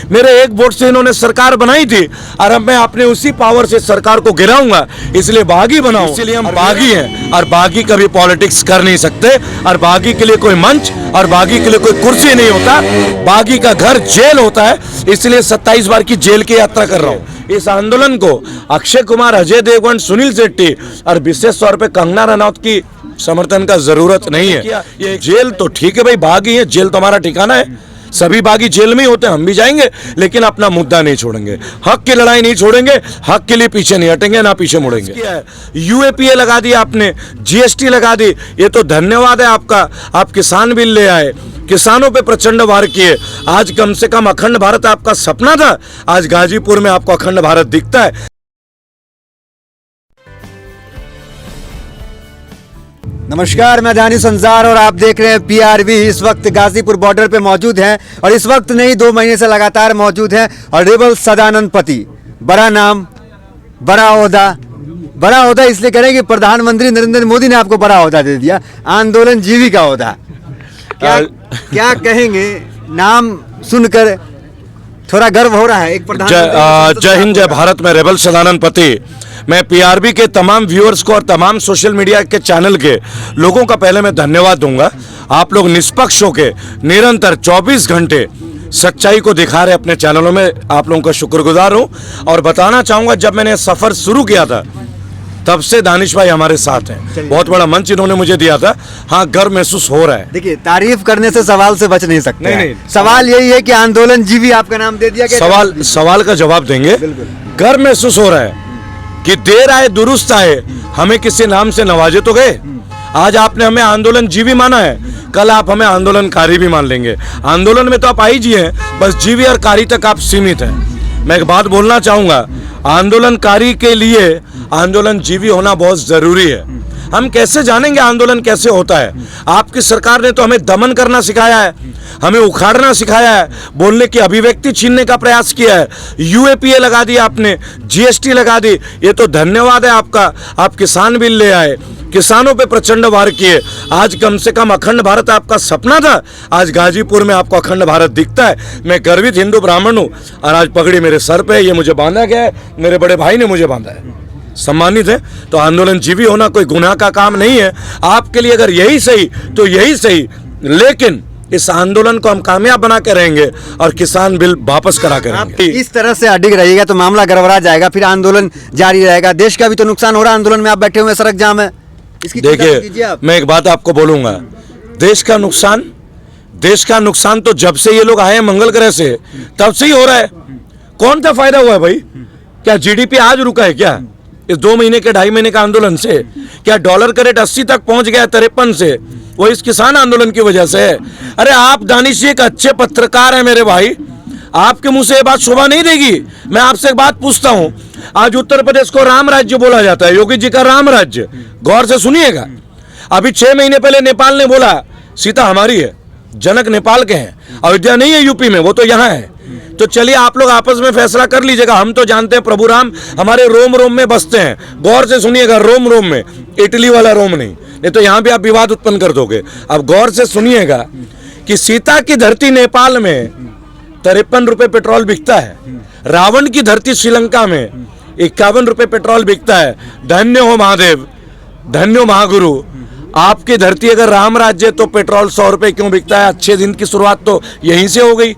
मेरे एक वोट से इन्होंने सरकार बनाई थी और अब मैं अपने उसी पावर से सरकार को गिराऊंगा, इसलिए बागी बनाऊं। इसलिए हम बागी हैं और बागी कभी पॉलिटिक्स कर नहीं सकते, और बागी के लिए कोई मंच और बागी के लिए कोई कुर्सी नहीं होता। बागी का घर जेल होता है, इसलिए 27 बार की जेल की यात्रा कर रहा हूं। इस आंदोलन को अक्षय कुमार, अजय देवगन, सुनील शेट्टी और विशेष तौर पे कंगना रनौत की समर्थन का जरूरत नहीं है। ये जेल तो ठीक है भाई, बागी है, जेल तो हमारा ठिकाना है, सभी बागी जेल में ही होते हैं, हम भी जाएंगे, लेकिन अपना मुद्दा नहीं छोड़ेंगे, हक की लड़ाई नहीं छोड़ेंगे, हक के लिए पीछे नहीं हटेंगे, ना पीछे मुड़ेंगे। यूएपीए लगा दी आपने, जीएसटी लगा दी, ये तो धन्यवाद है आपका। आप किसान बिल ले आए, किसानों पे प्रचंड वार किए। आज कम से कम अखंड भारत आपका सपना था, आज गाजीपुर में आपको अखंड भारत दिखता है। नमस्कार, मैं दानिश संसार और आप देख रहे हैं पीआरवी। इस वक्त गाजीपुर बॉर्डर पे मौजूद हैं और इस वक्त नहीं 2 महीने से लगातार मौजूद हैं। और रेबल सदानंद पति, बड़ा नाम, बड़ा ओहदा इसलिए करें कि प्रधानमंत्री नरेंद्र मोदी ने आपको बड़ा ओहदा दे दिया, आंदोलन जीवी का ओहदा। क्या कहेंगे, नाम सुनकर थोड़ा गर्व हो रहा है एक प्रधानमंत्री। जय हिंद, जय भारत। मैं रेबल सदानंद पति, मैं पीआरबी के तमाम व्यूअर्स को और तमाम सोशल मीडिया के चैनल के लोगों का पहले मैं धन्यवाद दूंगा। आप लोग निष्पक्ष होकर निरंतर 24 घंटे सच्चाई को दिखा रहे अपने चैनलों में, आप लोगों का शुक्रगुजार हूं। और बताना चाहूंगा, जब मैंने सफर शुरू किया था तब से दानिश भाई हमारे साथ हैं। बहुत बड़ा मंच इन्होंने मुझे दिया था। हाँ, गर्व महसूस हो रहा है। देखिए, तारीफ करने से सवाल से बच नहीं सकते। नहीं, सवाल यही है कि आंदोलन जीवी आपका नाम दे दिया गया। सवाल का जवाब देंगे। गर्व महसूस हो रहा है कि देर आए दुरुस्त आए, हमें किसी नाम से नवाजे तो गए। आज आपने हमें आंदोलन जीवी माना है, कल आप हमें आंदोलनकारी भी मान लेंगे। आंदोलन में तो आप आई जी हैं, बस जीवी और कारी तक आप सीमित हैं। मैं एक बात बोलना चाहूंगा, आंदोलनकारी के लिए आंदोलन जीवी होना बहुत जरूरी है। हम कैसे जानेंगे आंदोलन कैसे होता है? आपकी सरकार ने तो हमें दमन करना सिखाया है, हमें उखाड़ना सिखाया है, बोलने की अभिव्यक्ति छीनने का प्रयास किया है। यूएपीए लगा दी आपने, जीएसटी लगा दी, ये तो धन्यवाद है आपका। आप किसान बिल ले आए, किसानों पे प्रचंड वार किए। आज कम से कम अखंड भारत आपका सपना था, आज गाजीपुर में आपको अखंड भारत दिखता है। मैं गर्वित हिंदू ब्राह्मण हूँ और आज पगड़ी मेरे सर पे, ये मुझे बांधा गया है, मेरे बड़े भाई ने मुझे बांधा है, सम्मानित है। तो आंदोलन जीवी होना कोई गुनाह का काम नहीं है। आपके लिए अगर यही सही तो यही सही, लेकिन इस आंदोलन को हम कामयाब बना के रहेंगे और किसान बिल वापस करा के रहेंगे। इस तरह से अडिग रहिएगा तो मामला गड़बड़ा जाएगा, फिर आंदोलन जारी रहेगा। देश का भी तो नुकसान हो रहा है आंदोलन में, आप बैठे हुए सड़क जाम है। देखिए, मैं एक बात आपको बोलूंगा, देश का नुकसान तो जब से ये लोग आए हैं मंगल ग्रह से तब से ही हो रहा है। कौन सा फायदा हुआ है भाई? क्या जीडीपी आज रुका है क्या इस 2 महीने के 2.5 महीने का आंदोलन से? क्या डॉलर का रेट 80 तक पहुंच गया 53 से? वो इस किसान आंदोलन की वजह से है। अरे आप दानिश जी एक अच्छे पत्रकार हैं मेरे भाई, आपके मुंह से ये बात शोभा नहीं देगी। मैं आपसे एक बात पूछता हूं, आज उत्तर प्रदेश को राम राज्य बोला जाता है, योगी जी का राम राज्य, गौर से सुनिएगा। अभी 6 महीने पहले नेपाल ने बोला सीता हमारी है, जनक नेपाल के हैं, अयोध्या नहीं है यूपी में, वो तो यहाँ है। तो चलिए आप लोग आपस में फैसला कर लीजिएगा। हम तो जानते हैं प्रभु राम हमारे रोम रोम में बसते हैं, गौर से सुनिएगा, रोम रोम में, इटली वाला रोम नहीं तो यहाँ भी आप विवाद उत्पन्न कर दोगे। अब गौर से सुनिएगा कि सीता की धरती नेपाल में 53 रुपए पेट्रोल बिकता है, रावण की धरती श्रीलंका में 51 रुपए पेट्रोल बिकता है। धन्य हो महादेव, धन्य हो महागुरु। आपकी धरती अगर राम राज्य तो पेट्रोल 100 रुपए क्यों बिकता है? अच्छे दिन की शुरुआत तो यहीं से हो गई,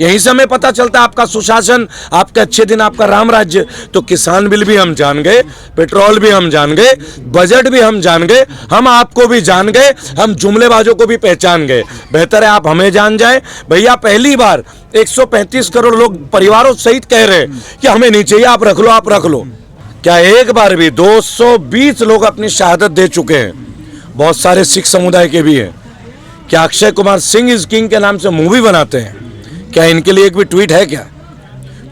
यहीं से हमें पता चलता है आपका सुशासन, आपके अच्छे दिन, आपका राम राज्य। तो किसान बिल भी हम जान गए, पेट्रोल भी हम जान गए, बजट भी हम जान गए, हम आपको भी जान गए, हम जुमलेबाजों को भी पहचान गए। बेहतर है आप हमें जान जाए। भैया पहली बार 135 करोड़ लोग परिवारों सहित कह रहे हैं कि हमें नहीं चाहिए, आप रख लो, आप रख लो। क्या एक बार भी 220 लोग अपनी शहादत दे चुके हैं, बहुत सारे सिख समुदाय के भी हैं। क्या अक्षय कुमार सिंह इज किंग के नाम से मूवी बनाते हैं? क्या इनके लिए एक भी ट्वीट है क्या?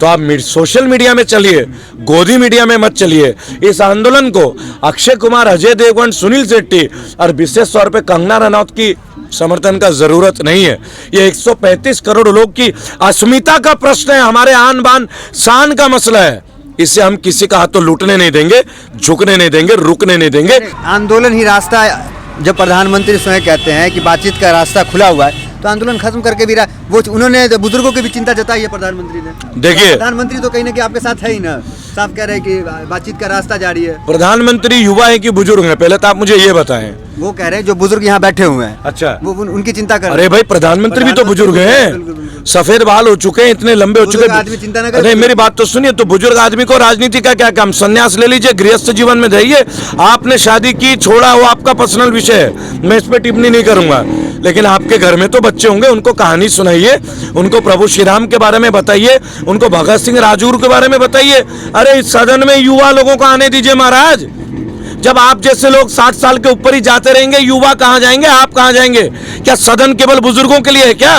तो आप सोशल मीडिया में चलिए, गोदी मीडिया में मत चलिए। इस आंदोलन को अक्षय कुमार, अजय देवगन, सुनील शेट्टी और विशेष तौर पे कंगना रनौत की समर्थन का जरूरत नहीं है। ये 135 करोड़ लोग की अस्मिता का प्रश्न है, हमारे आन बान शान का मसला है। इससे हम किसी का हाथ तो लूटने नहीं देंगे, झुकने नहीं देंगे, रुकने नहीं देंगे। आंदोलन ही रास्ता है। जब प्रधानमंत्री स्वयं कहते हैं कि बातचीत का रास्ता खुला हुआ है, तो आंदोलन खत्म करके भी रहा वो उन्होंने बुजुर्गों की भी चिंता जताई है प्रधानमंत्री ने। देखिए, प्रधानमंत्री तो कहीं ना कहीं आपके साथ है ही ना, साफ कह रहे हैं कि बातचीत का रास्ता जारी है। प्रधानमंत्री युवा है कि बुजुर्ग है, पहले तो आप मुझे ये बताएं। वो कह रहे हैं जो बुजुर्ग यहाँ बैठे हुए हैं, अच्छा, वो उनकी चिंता कर रहे अरे हैं। भाई प्रधानमंत्री भी तो बुजुर्ग हैं, सफेद बाल हो चुके हैं, इतने लंबे हो चुके बुजुर्ग आदमी चिंता न करे। अरे मेरी बात तो सुनिए, तो बुजुर्ग आदमी को राजनीति का क्या काम, संन्यास ले लीजिए, गृहस्थ जीवन में जाइए। आपने शादी की छोड़ा, वो आपका पर्सनल विषय है, मैं इस पे टिप्पणी नहीं करूंगा। लेकिन आपके घर में तो बच्चे होंगे, उनको कहानी सुनाइए, उनको प्रभु श्री राम के बारे में बताइए, उनको भगत सिंह राजगुरु के बारे में बताइए। अरे इस सदन में युवा लोगों को आने दीजिए महाराज। जब आप जैसे लोग 60 साल के ऊपर ही जाते रहेंगे, युवा कहां जाएंगे, आप कहां जाएंगे? क्या सदन केवल बुजुर्गों के लिए है क्या?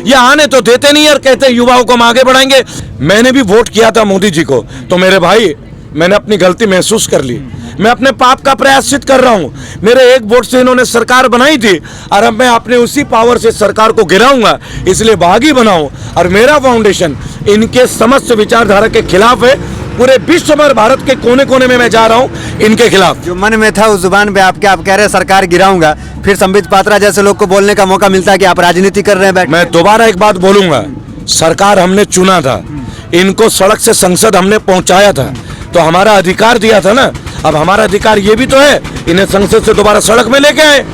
ये आने तो देते नहीं और कहते हैं युवाओं को हम आगे बढ़ाएंगे। मैंने भी वोट किया था मोदी जी को, तो मेरे भाई मैंने अपनी गलती महसूस कर ली, मैं अपने पाप का प्रायश्चित कर रहा हूं। मेरे एक वोट से इन्होंने सरकार बनाई थी और अब मैं अपने उसी पावर से सरकार को गिराऊंगा, इसलिए बागी बनाऊं। और मेरा फाउंडेशन इनके समस्त विचारधारा के खिलाफ है। पूरे विश्व में, भारत के कोने कोने में मैं जा रहा हूं इनके खिलाफ। जो मन में था उस जुबान पे आपके, आप कह रहे हैं सरकार गिराऊंगा, फिर संबित पात्रा जैसे लोग को बोलने का मौका मिलता है कि आप राजनीति कर रहे हैं। मैं दोबारा एक बात बोलूंगा, सरकार हमने चुना था, इनको सड़क से संसद हमने पहुंचाया था, तो हमारा अधिकार दिया था ना। अब हमारा अधिकार ये भी तो है, इन्हें संसद से दोबारा सड़क में लेके आए।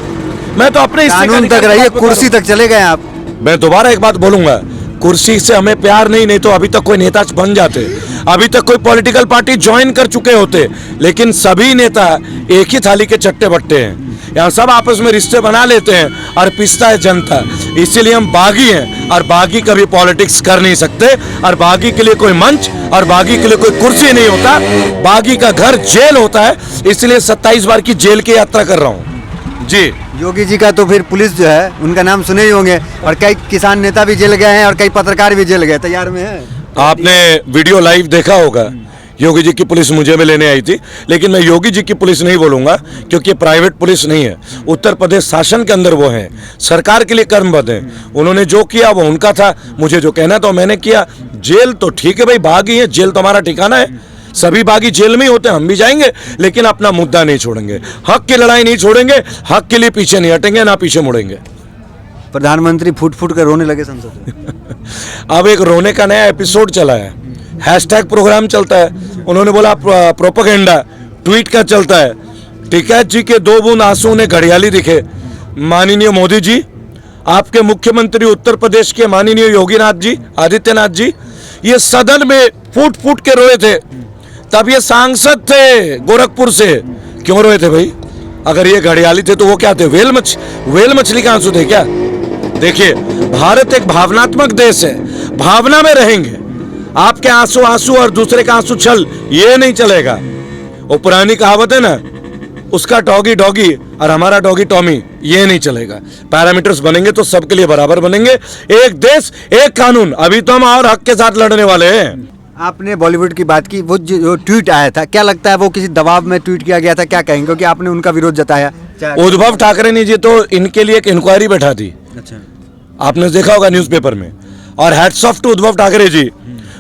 मैं तो अपने कानून तक रहिए, कुर्सी तक चले गए आप। मैं दोबारा एक बात बोलूंगा, कुर्सी से हमें प्यार नहीं तो अभी तक कोई नेता बन जाते, अभी तक कोई पॉलिटिकल पार्टी ज्वाइन कर चुके होते। लेकिन सभी नेता एक ही थाली के चट्टे बट्टे हैं, यहाँ सब आपस में रिश्ते बना लेते हैं और पिसता है जनता। इसीलिए हम बागी हैं और बागी कभी पॉलिटिक्स कर नहीं सकते। और बागी के लिए कोई मंच और बागी के लिए कोई कुर्सी नहीं होता, बागी का घर जेल होता है। इसलिए 27 बार की जेल की यात्रा कर रहा हूँ जी। योगी जी का तो फिर पुलिस जो है उनका नाम सुने ही होंगे, और कई किसान नेता भी जेल गए हैं और कई पत्रकार भी जेल गए, तैयार में है। आपने वीडियो लाइव देखा होगा, योगी जी की पुलिस मुझे भी लेने आई थी, लेकिन मैं योगी जी की पुलिस नहीं बोलूंगा क्योंकि प्राइवेट पुलिस नहीं है। उत्तर प्रदेश शासन के अंदर वो है, सरकार के लिए कर्मबद्ध है। उन्होंने जो किया वो उनका था, मुझे जो कहना था मैंने किया। जेल तो ठीक है भाई, बागी है, जेल तो हमारा ठिकाना है, सभी बागी जेल में ही होते हैं, हम भी जाएंगे, लेकिन अपना मुद्दा नहीं छोड़ेंगे, हक की लड़ाई नहीं छोड़ेंगे, हक के लिए पीछे नहीं हटेंगे, ना पीछे मुड़ेंगे। प्रधानमंत्री फूट फूट कर रोने लगे संसद में। अब एक रोने का नया एपिसोड चला है, हैशटैग प्रोग्राम चलता है। उन्होंने बोला प्रोपेगेंडा ट्वीट का चलता है। टिकैत जी के 2 बूंद आंसू ने घड़ियाली दिखे। माननीय मोदी जी, आपके मुख्यमंत्री उत्तर प्रदेश के माननीय योगीनाथ जी, आदित्यनाथ जी, ये सदन में फूट फूट के रोए थे। तब ये सांसद थे गोरखपुर से, क्यों रोए थे भाई? अगर ये घड़ियाली थे तो वो क्या थे, वेल मछली के आंसू थे क्या? देखिए, भारत एक भावनात्मक देश है, भावना में रहेंगे। आपके आंसू आंसू और दूसरे का आंसू छल, ये नहीं चलेगा। वो पुरानी कहावत है ना, उसका डॉगी डॉगी और हमारा डॉगी टॉमी, ये नहीं चलेगा। पैरामीटर्स बनेंगे तो सबके लिए बराबर बनेंगे। एक देश एक कानून, अभी तो हम और हक के साथ लड़ने वाले हैं। आपने बॉलीवुड की बात की, वो जो ट्वीट आया था, क्या लगता है वो किसी दबाव में ट्वीट किया गया था, क्या कहेंगे? क्योंकि आपने उनका विरोध जताया। उद्धव ठाकरे ने जी तो इनके लिए एक इंक्वायरी बैठा दी, अच्छा, आपने देखा होगा न्यूज़पेपर में। और hats off to Uddhav Thackeray ji,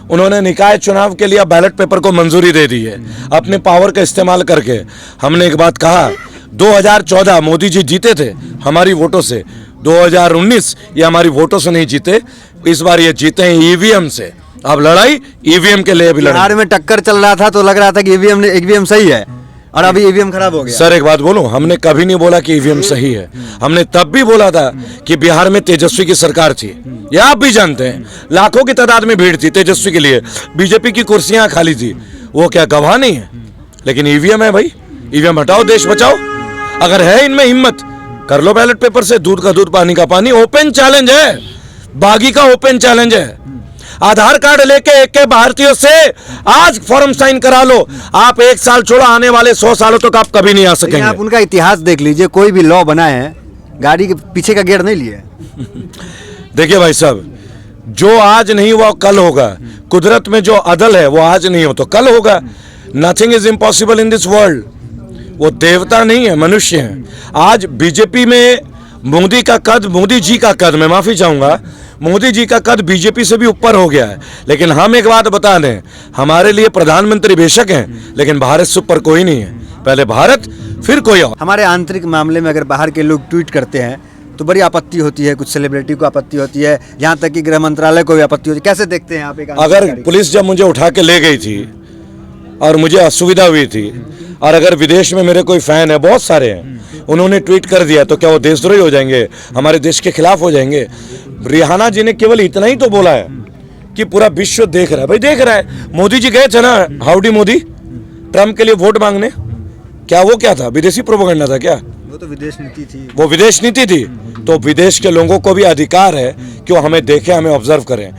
उन्होंने निकाय चुनाव के लिए बैलेट पेपर को मंजूरी दे दी है अपने पावर का इस्तेमाल करके। हमने एक बात कहा, 2014 मोदी जी जीते थे हमारी वोटों से, 2019 ये हमारी वोटों से नहीं जीते, इस बार ये जीते हैं ईवीएम से। अब लड़ाई ईवीएम के लिए भी लड़ाई। बिहार में टक्कर चल रहा था तो लग रहा था कि ईवीएम सही है, और अभी ईवीएम खराब हो गया। सर एक बात बोलूं, हमने कभी नहीं बोला कि ईवीएम सही है। हमने तब भी बोला था कि बिहार में तेजस्वी की सरकार थी, ये आप भी जानते हैं। लाखों की तादाद में भीड़ थी तेजस्वी के लिए, बीजेपी की कुर्सियां खाली थी, वो क्या गवाह नहीं है? लेकिन ईवीएम है भाई, ईवीएम हटाओ, देश बचाओ। अगर है इनमें हिम्मत, कर लो बैलेट पेपर से, दूध का दूध पानी का पानी। ओपन चैलेंज है, बागी का ओपन चैलेंज है। आधार कार्ड लेके एक भारतीयों से आज फॉर्म साइन करा लो, आप 1 साल छोड़ो, आने वाले 100 सालों तक आप कभी नहीं आ सकेंगे। आप उनका इतिहास देख लीजिए, कोई भी लॉ बनाए हैं, गाड़ी के पीछे का गियर नहीं लिए। देखिए भाई साहब, जो आज नहीं हुआ कल होगा। कुदरत में जो अदल है वो आज नहीं हो तो कल होगा। Nothing is impossible in this world. वो देवता नहीं है, मनुष्य है। आज बीजेपी में मोदी का कद, मोदी जी का कद, मैं माफी चाहूंगा, मोदी जी का कद बीजेपी से भी ऊपर हो गया है। लेकिन हम एक बात बता दें, हमारे लिए प्रधानमंत्री बेशक हैं, लेकिन भारत से ऊपर कोई नहीं है। पहले भारत, फिर कोई और। हमारे आंतरिक मामले में अगर बाहर के लोग ट्वीट करते हैं तो बड़ी आपत्ति होती है, कुछ सेलिब्रिटी को आपत्ति होती है, यहाँ तक कि गृह मंत्रालय को भी आपत्ति होती है। कैसे देखते हैं आप एक अगर आंदोलनकारी? पुलिस जब मुझे उठा के ले गई थी और मुझे असुविधा हुई थी, और अगर विदेश में मेरे कोई फैन है, बहुत सारे हैं, उन्होंने ट्वीट कर दिया, तो क्या वो देशद्रोही हो जाएंगे, हमारे देश के खिलाफ हो जाएंगे? रिहाना जी ने केवल इतना ही तो बोला है कि पूरा विश्व देख रहा है। भाई देख रहा है, मोदी जी गए थे ना हाउडी मोदी ट्रम्प के लिए वोट मांगने, क्या वो क्या था, विदेशी प्रोपेगेंडा था क्या? वो तो विदेश नीति थी। वो विदेश नीति थी। तो विदेश के लोगों को भी अधिकार है कि वो हमें देखें, हमें ऑब्जर्व करें।